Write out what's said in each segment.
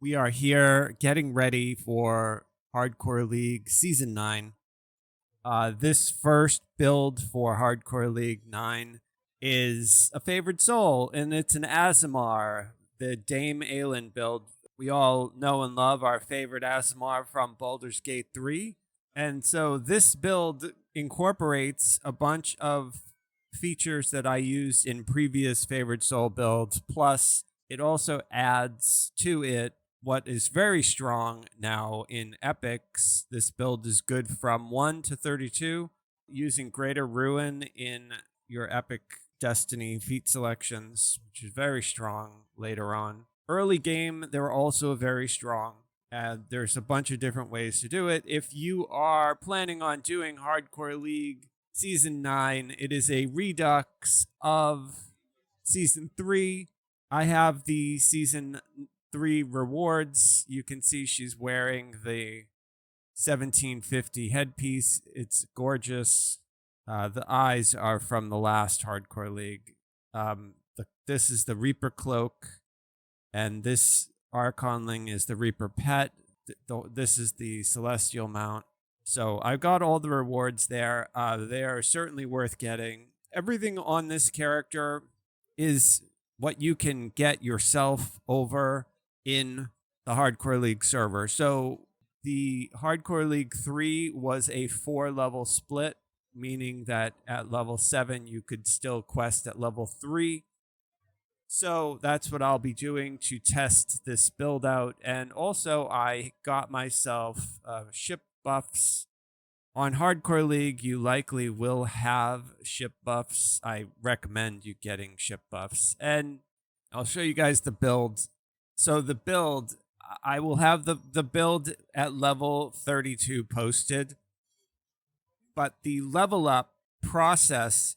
We are here getting ready for Hardcore League Season 9. This first build for Hardcore League 9 is a favored soul, and it's an Aasimar, the Dame Aylin build. We all know and love our favorite Aasimar from Baldur's Gate 3. And so this build incorporates a bunch of features that I used in previous favored soul builds, plus it also adds to it what is very strong now in epics. This build is good from 1 to 32, using Greater Ruin in your epic destiny feat selections, which is very strong later on. Early game, they're also very strong. And there's a bunch of different ways to do it. If you are planning on doing Hardcore League Season 9, it is a redux of Season 3. I have the Season 3 rewards. You can see she's wearing the 1750 headpiece. It's gorgeous. The eyes are from the last Hardcore League. This is the Reaper cloak, and this Archonling is the Reaper pet. This is the Celestial mount. So I've got all the rewards there. They are certainly worth getting. Everything on this character is what you can get yourself over in the Hardcore League server. So the Hardcore League 3 was a 4-level split, meaning that at level 7 you could still quest at level 3. So that's what I'll be doing to test this build out. And also I got myself ship buffs. On Hardcore League, you likely will have ship buffs. I recommend you getting ship buffs. And I'll show you guys the build. So the build, I will have the build at level 32 posted. But the level up process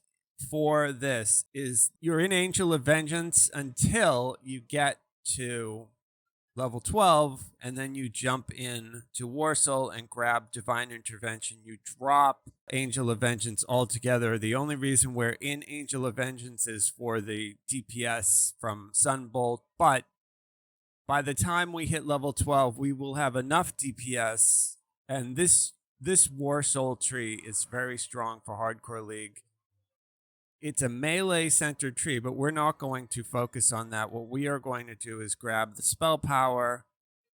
for this is you're in Angel of Vengeance until you get to level 12, and then you jump in to Warsoul and grab Divine Intervention. You drop Angel of Vengeance altogether. The only reason we're in Angel of Vengeance is for the DPS from Sunbolt, but by the time we hit level 12, we will have enough DPS, and this Warsoul tree is very strong for Hardcore League. It's a melee-centered tree, but we're not going to focus on that. What we are going to do is grab the spell power,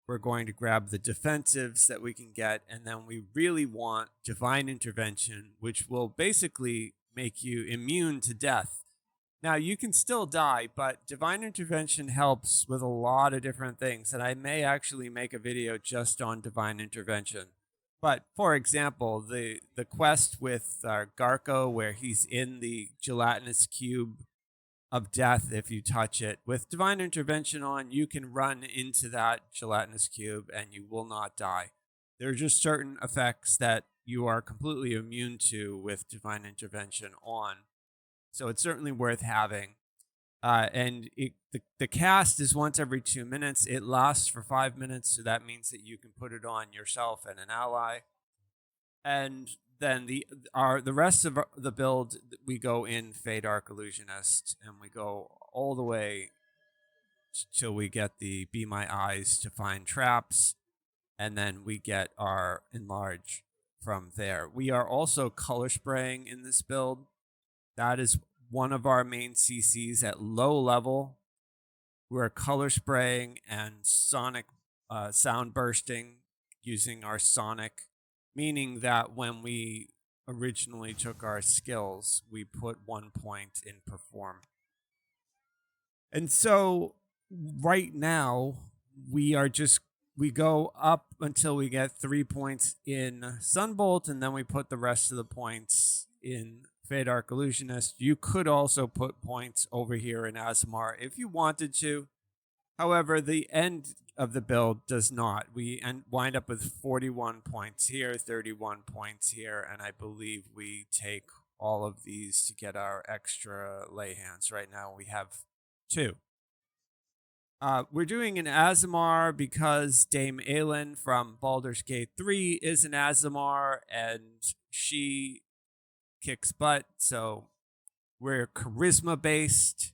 we're going to grab the defensives that we can get, and then we really want Divine Intervention, which will basically make you immune to death. Now, you can still die, but Divine Intervention helps with a lot of different things, and I may actually make a video just on Divine Intervention. But, for example, the quest with Garco, where he's in the gelatinous cube of death if you touch it, with Divine Intervention on, you can run into that gelatinous cube and you will not die. There are just certain effects that you are completely immune to with Divine Intervention on. So it's certainly worth having. And the cast is once every 2 minutes. It lasts for 5 minutes, so that means that you can put it on yourself and an ally. And then the rest of the build, we go in Fade Arc Illusionist, and we go all the way till we get the Be My Eyes to find traps, and then we get our Enlarge from there. We are also color spraying in this build. That is one of our main CCs at low level. We're color spraying and sonic sound bursting using our sonic, meaning that when we originally took our skills, we put 1 point in perform. And so right now we go up until we get 3 points in Sunbolt, and then we put the rest of the points in Fade Arc Illusionist. You could also put points over here in Aasimar if you wanted to. However, the end of the build does not. We wind up with 41 points here, 31 points here, and I believe we take all of these to get our extra lay hands. Right now we have 2. We're doing an Aasimar because Dame Aylin from Baldur's Gate 3 is an Aasimar, and she kicks butt, so we're charisma based.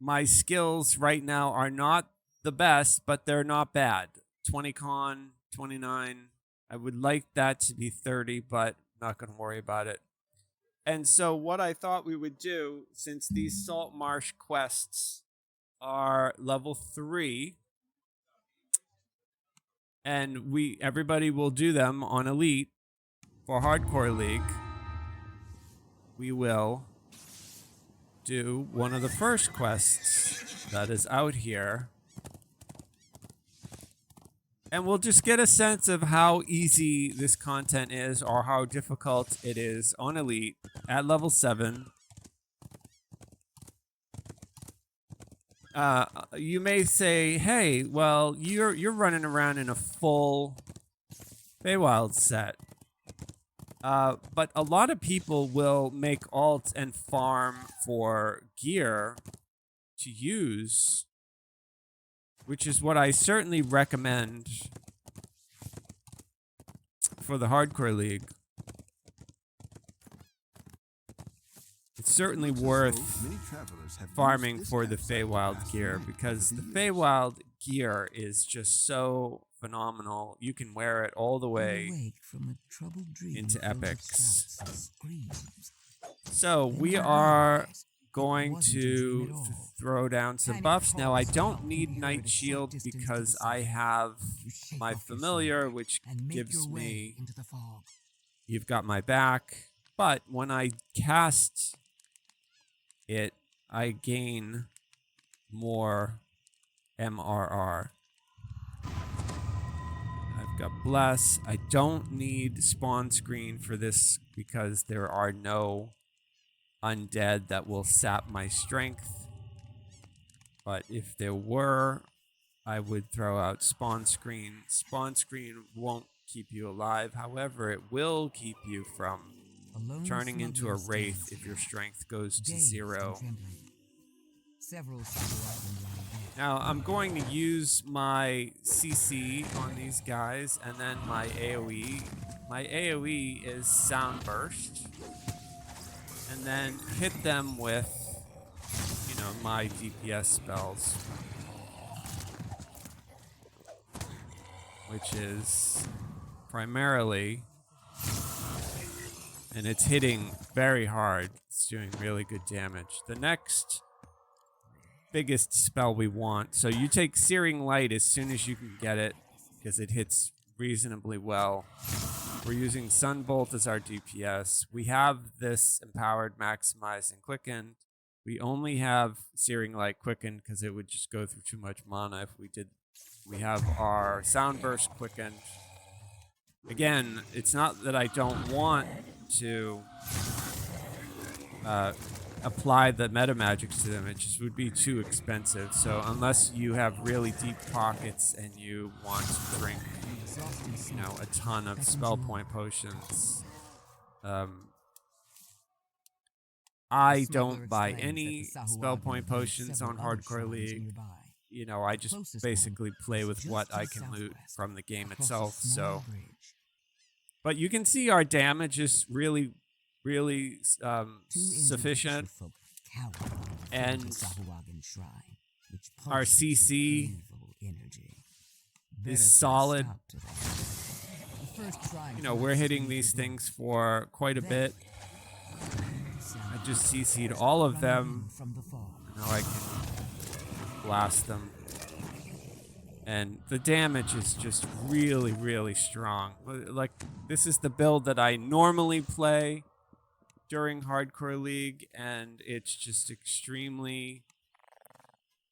My skills right now are not the best, but they're not bad. 20 con, 29. I would like that to be 30, but not going to worry about it. And so what I thought we would do, since these Salt Marsh quests are level 3, and everybody will do them on Elite for Hardcore League, we will do one of the first quests that is out here. And we'll just get a sense of how easy this content is or how difficult it is on Elite at level 7. You may say, hey, well, you're running around in a full Feywild set. But a lot of people will make alts and farm for gear to use, which is what I certainly recommend for the Hardcore League. It's certainly worth farming for the Feywild gear, because the Feywild gear is just so phenomenal. You can wear it all the way into epics. So we are going to throw down some buffs. Now I don't need Night Shield because I have my familiar, which gives me You've Got My Back. But when I cast it, I gain more MRR. I've got Bless. I don't need spawn screen for this because there are no undead that will sap my strength. But if there were, I would throw out spawn screen. Spawn screen won't keep you alive. However, it will keep you from turning into a wraith if your strength goes to 0. Now, I'm going to use my CC on these guys and then my AoE. My AoE is Sound Burst. And then hit them with, my DPS spells. Which is primarily, and it's hitting very hard. It's doing really good damage. The next biggest spell we want. So you take Searing Light as soon as you can get it, because it hits reasonably well. We're using Sunbolt as our DPS. We have this Empowered, Maximize, and Quicken. We only have Searing Light Quicken because it would just go through too much mana if we did. We have our Sound Burst Quickened. Again, it's not that I don't want to apply the meta magics to them. It just would be too expensive. So unless you have really deep pockets and you want to drink, a ton of spell point potions, I don't buy any spell point potions on Hardcore League. I just basically play with what I can loot from the game itself. So, but you can see our damage is really, really sufficient, and our CC is solid. We're hitting these things for quite a bit. I just CC'd all of them. Now I can blast them. And the damage is just really, really strong. Like, this is the build that I normally play during Hardcore League, and it's just extremely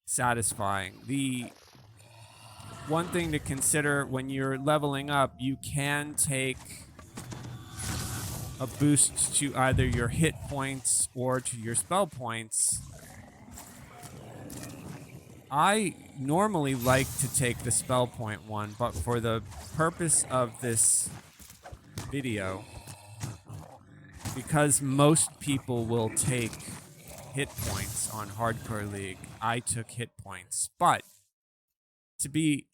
satisfying. The one thing to consider when you're leveling up, you can take a boost to either your hit points or to your spell points. I normally like to take the spell point one, but for the purpose of this video, because most people will take hit points on Hardcore League, I took hit points. But to be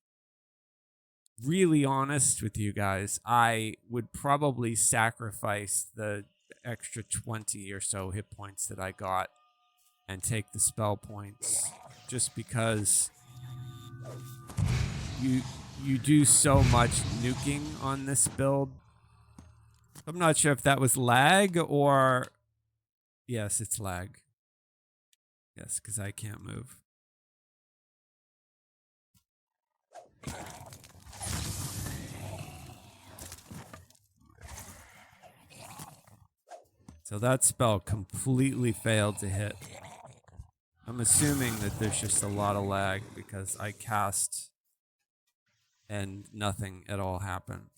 really honest with you guys, I would probably sacrifice the extra 20 or so hit points that I got and take the spell points, just because you do so much nuking on this build. I'm not sure if that was lag or... Yes, it's lag. Yes, because I can't move. So that spell completely failed to hit. I'm assuming that there's just a lot of lag because I cast and nothing at all happened.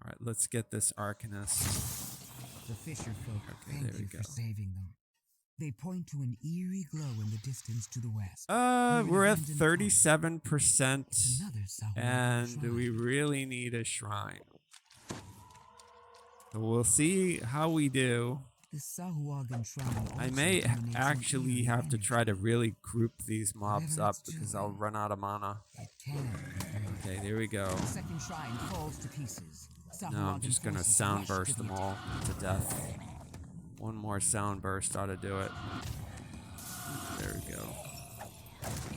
All right, let's get this Arcanist. The fisher folk Okay, thank you for saving them. They point to an eerie glow in the distance to the west. We're at 37%, and we really need a shrine. So we'll see how we do. I may actually have to try to really group these mobs up because I'll run out of mana. Okay, there we go. Now I'm just gonna sound burst them all to death. One more sound burst ought to do it. There we go.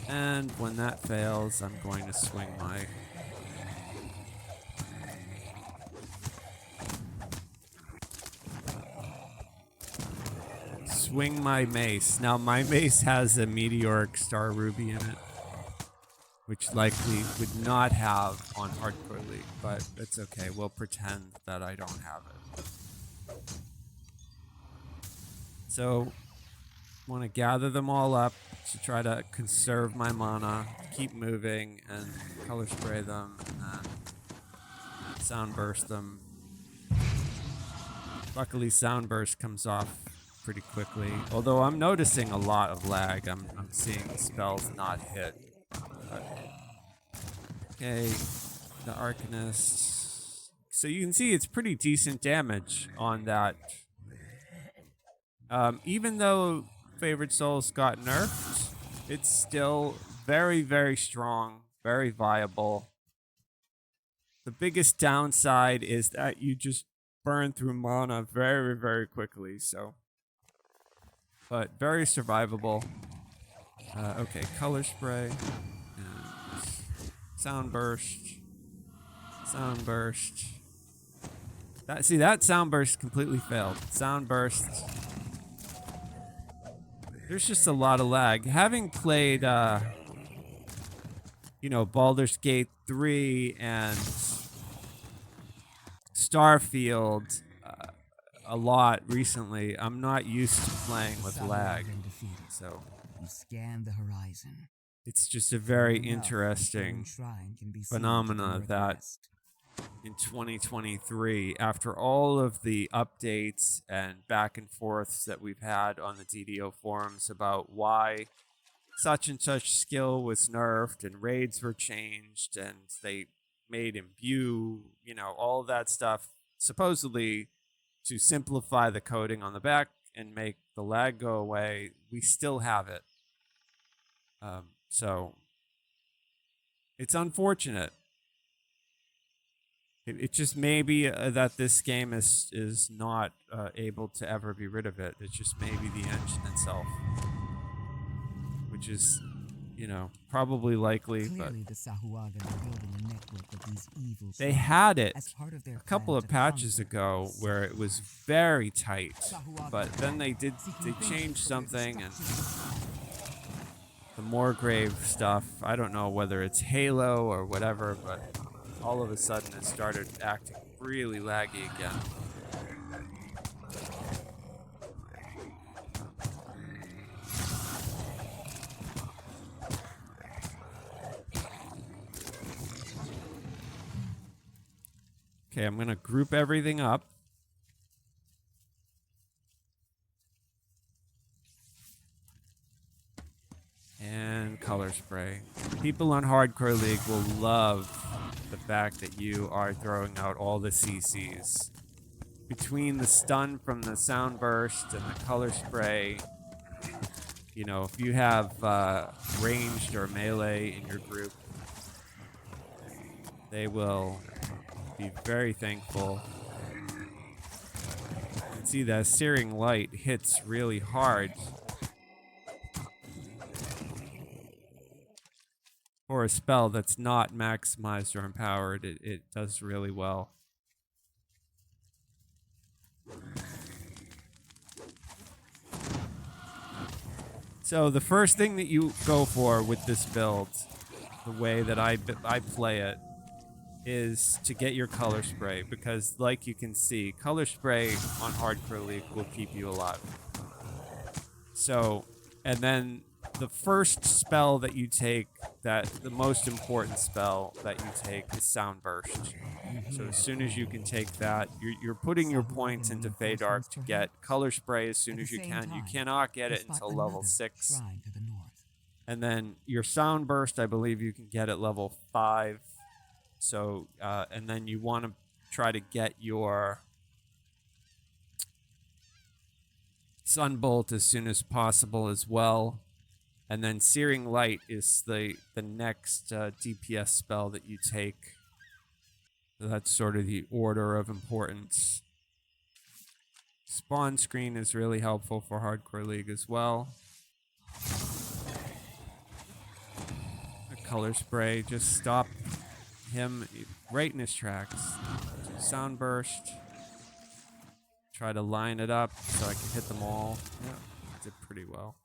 And when that fails, I'm going to swing my... Swing my mace. Now my mace has a meteoric star ruby in it, which likely would not have on Hardcore League, but it's okay. We'll pretend that I don't have it. So, I want to gather them all up to try to conserve my mana, keep moving, and color spray them, and then sound burst them. Luckily, sound burst comes off pretty quickly, although I'm noticing a lot of lag. I'm seeing spells not hit. But, okay, the Arcanist. So you can see it's pretty decent damage on that. Even though Favorite Souls got nerfed, it's still very, very strong, very viable. The biggest downside is that you just burn through mana very, very quickly, so... But very survivable. Okay, color spray. And sound burst. Sound burst. That sound burst completely failed. Sound burst. There's just a lot of lag. Having played, you know, Baldur's Gate 3 and Starfield a lot recently, I'm not used to playing with lag. So scan the horizon. It's just a very interesting phenomena that in 2023, after all of the updates and back and forths that we've had on the DDO forums about why such and such skill was nerfed and raids were changed and they made imbue, you know, all that stuff, supposedly to simplify the coding on the back and make the lag go away, we still have it. So it's unfortunate. It just may be that this game is not able to ever be rid of it. It's just maybe the engine itself, which is, you know, probably likely. But the Sahuagin are building a network of these evil they had it a couple of patches ago where it was very tight, but then they changed something, and the Moorgrave stuff, I don't know whether it's Halo or whatever, but all of a sudden it started acting really laggy again. Okay, I'm going to group everything up. And color spray. People on Hardcore League will love the fact that you are throwing out all the CCs. Between the stun from the sound burst and the color spray, you know, if you have ranged or melee in your group, they will be very thankful. You can see that Searing Light hits really hard. for a spell that's not maximized or empowered, it does really well. So the first thing that you go for with this build, the way that I play it, is to get your color spray, because like you can see, color spray on Hardcore League will keep you alive. So, and then the first spell that you take, the most important spell that you take is Sound Burst. So as soon as you can take that, you're putting your points into Feydark to get color spray as soon as you can. You cannot get it until level 6. And then your Sound Burst, I believe you can get at level 5. So, and then you want to try to get your Sunbolt as soon as possible as well. And then Searing Light is the next DPS spell that you take. So that's sort of the order of importance. Spawn Screen is really helpful for Hardcore League as well. A color spray, just stop him right in his tracks. Sound Burst. Try to line it up so I can hit them all. Yeah, did pretty well.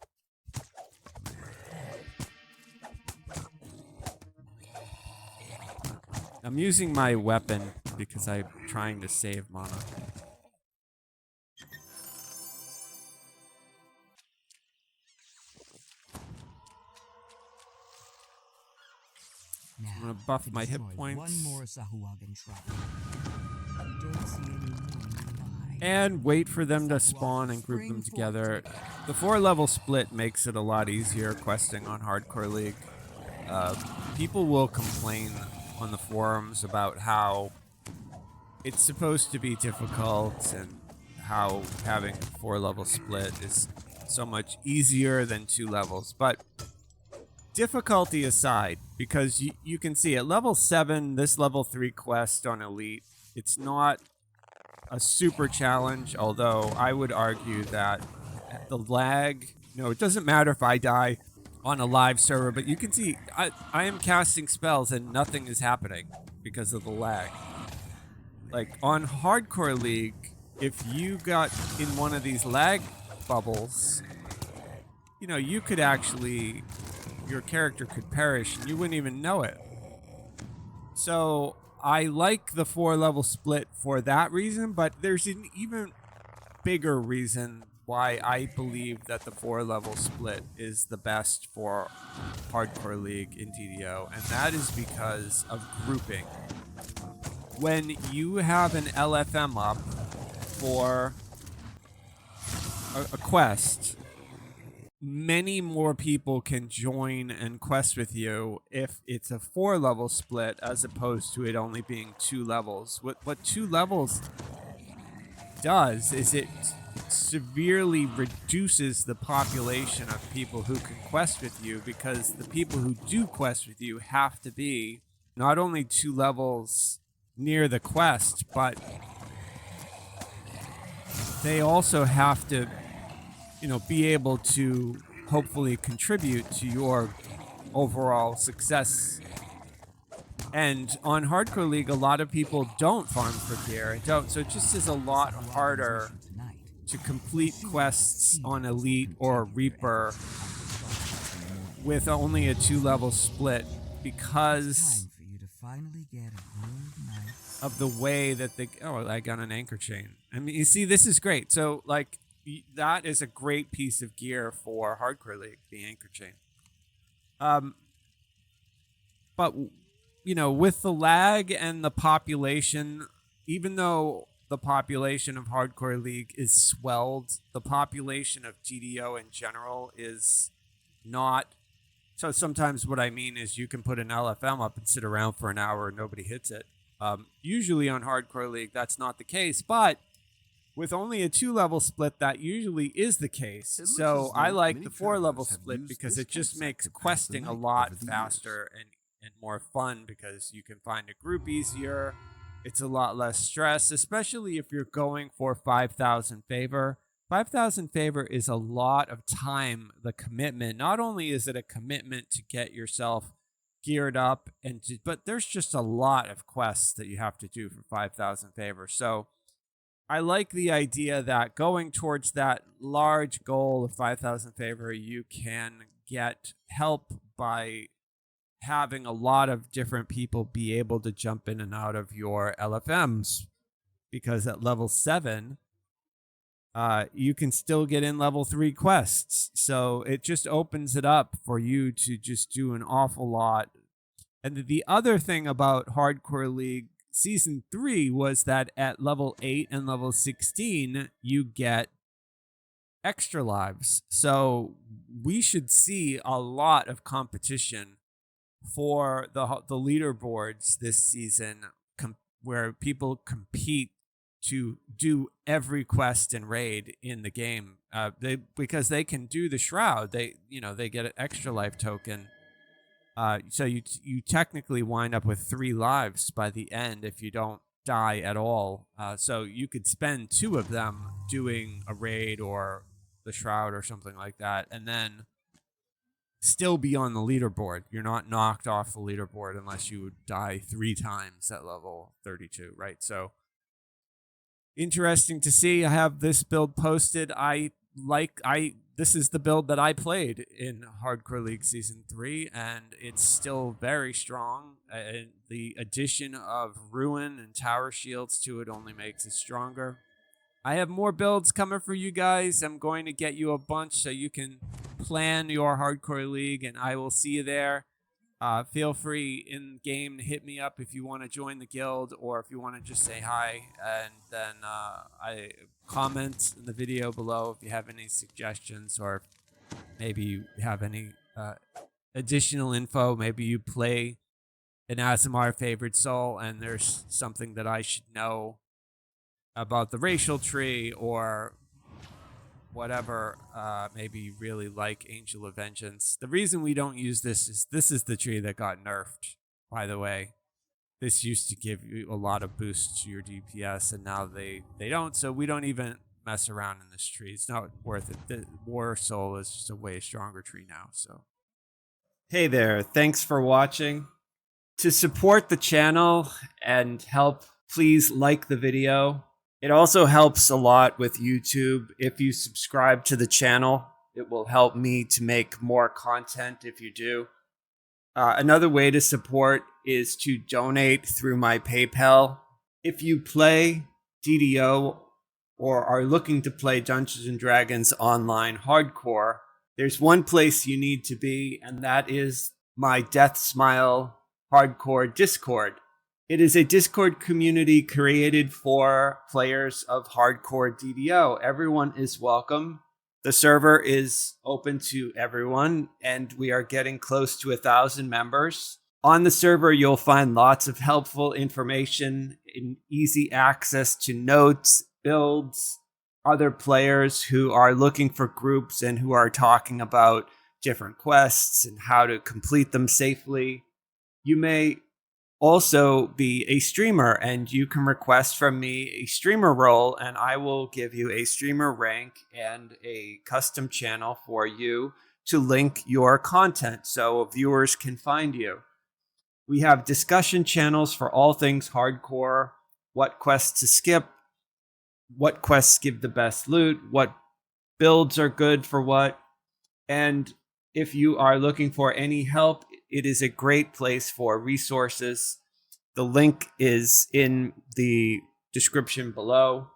I'm using my weapon because I'm trying to save mana. I'm gonna buff my hit points. One more Sahuagin shrine. Don't see any more nearby. And wait for them to spawn and group them together. The 4-level split makes it a lot easier questing on Hardcore League. People will complain on the forums about how it's supposed to be difficult and how having a 4-level split is so much easier than 2 levels. But difficulty aside, because you can see at level 7, this level 3 quest on Elite, it's not a super challenge, although I would argue that the lag, it doesn't matter if I die on a live server, but you can see I am casting spells and nothing is happening because of the lag. Like on Hardcore League, if you got in one of these lag bubbles, you could actually, your character could perish and you wouldn't even know it. So I like the 4-level split for that reason, but there's an even bigger reason why I believe that the 4-level split is the best for Hardcore League in DDO, and that is because of grouping. When you have an LFM up for a quest, many more people can join and quest with you if it's a 4-level split as opposed to it only being 2 levels. What 2 levels does is it severely reduces the population of people who can quest with you, because the people who do quest with you have to be not only 2 levels near the quest, but they also have to be able to hopefully contribute to your overall success. And on Hardcore League, a lot of people don't farm for gear, so it just is a lot harder to complete quests on Elite or Reaper with only a 2-level split because of the way that I got an anchor chain. I mean, you see, this is great. So, like, that is a great piece of gear for Hardcore League, the anchor chain. But, with the lag and the population, even though the population of Hardcore League is swelled, the population of DDO in general is not. So sometimes what I mean is you can put an LFM up and sit around for an hour and nobody hits it. Usually on Hardcore League, that's not the case, but with only a 2-level split, that usually is the case. So I like the 4-level split because it just makes questing a lot faster and more fun, because you can find a group easier. It's a lot less stress, especially if you're going for 5,000 favor. 5,000 favor is a lot of time, the commitment. Not only is it a commitment to get yourself geared up, but there's just a lot of quests that you have to do for 5,000 favor. So I like the idea that going towards that large goal of 5,000 favor, you can get help by having a lot of different people be able to jump in and out of your LFMs, because at level 7, you can still get in level 3 quests. So it just opens it up for you to just do an awful lot. And the other thing about Hardcore League Season 3 was that at level 8 and level 16, you get extra lives. So we should see a lot of competition for the leaderboards this season, where people compete to do every quest and raid in the game. Because they can do the shroud, they get an extra life token. So you technically wind up with 3 lives by the end if you don't die at all. So you could spend 2 of them doing a raid or the shroud or something like that, and then still be on the leaderboard. You're not knocked off the leaderboard unless you die 3 times at level 32, right? So interesting to see. I have this build posted. This is the build that I played in Hardcore League Season 3, and it's still very strong. The addition of Ruin and Tower Shields to it only makes it stronger. I have more builds coming for you guys. I'm going to get you a bunch so you can plan your Hardcore League, and I will see you there. Feel free in game to hit me up if you want to join the guild, or if you want to just say hi, and then I comment in the video below if you have any suggestions, or maybe you have any additional info. Maybe you play an ASMR favorite soul and there's something that I should know about the racial tree or whatever. Maybe you really like Angel of Vengeance. The reason we don't use this is the tree that got nerfed, by the way. This used to give you a lot of boosts to your DPS, and now they don't, so we don't even mess around in this tree. It's not worth it. The War Soul is just a way stronger tree now. So hey there, thanks for watching. To support the channel and help, please like the video. It also helps a lot with YouTube if you subscribe to the channel. It will help me to make more content if you do. Another way to support is to donate through my PayPal. If you play DDO or are looking to play Dungeons & Dragons Online Hardcore, there's one place you need to be, and that is my Death Smile Hardcore Discord. It is a Discord community created for players of Hardcore DDO. Everyone is welcome. The server is open to everyone, and we are getting close to 1,000 members. On the server, you'll find lots of helpful information and easy access to notes, builds, other players who are looking for groups and who are talking about different quests and how to complete them safely. You may also be a streamer, and you can request from me a streamer role, and I will give you a streamer rank and a custom channel for you to link your content so viewers can find you. We have discussion channels for all things hardcore, what quests to skip, what quests give the best loot, what builds are good for what, and if you are looking for any help, it is a great place for resources. The link is in the description below.